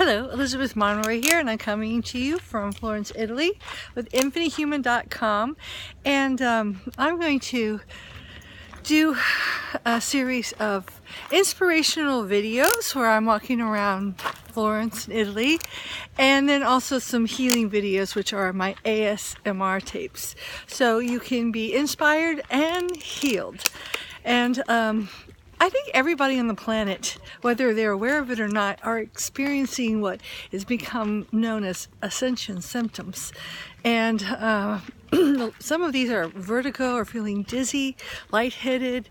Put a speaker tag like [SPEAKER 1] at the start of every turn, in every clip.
[SPEAKER 1] Hello, Elizabeth Monroy here, and I'm coming to you from Florence, Italy with infinitehuman.com, and I'm going to do a series of inspirational videos where I'm walking around Florence, Italy, and then also some healing videos, which are my A.S.M.R tapes, so you can be inspired and healed. And I think everybody on the planet, whether they're aware of it or not, are experiencing what is become known as Ascension symptoms. And some of these are vertigo or feeling dizzy, lightheaded,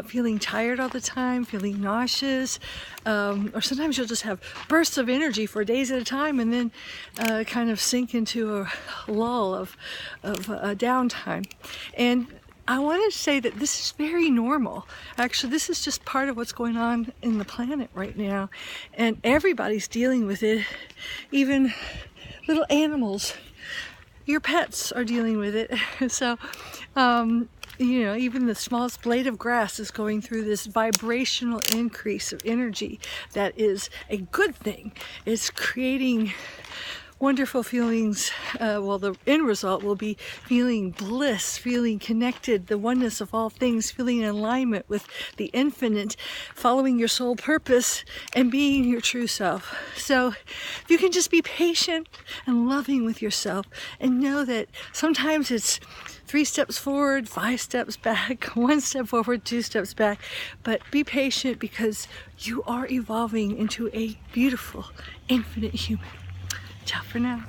[SPEAKER 1] feeling tired all the time, feeling nauseous, or sometimes you'll just have bursts of energy for days at a time and then kind of sink into a lull of downtime. And I wanted to say that this is very normal. Actually, this is just part of what's going on in the planet right now. And everybody's dealing with it. Even little animals, your pets are dealing with it. So, you know, even the smallest blade of grass is going through this vibrational increase of energy that is a good thing. It's creating wonderful feelings. Well, the end result will be feeling bliss, feeling connected, the oneness of all things, feeling in alignment with the infinite, following your soul purpose and being your true self. So if you can just be patient and loving with yourself and know that sometimes it's 3 steps forward, 5 steps back, 1 step forward, 2 steps back, but be patient because you are evolving into a beautiful, infinite human. Ciao for now.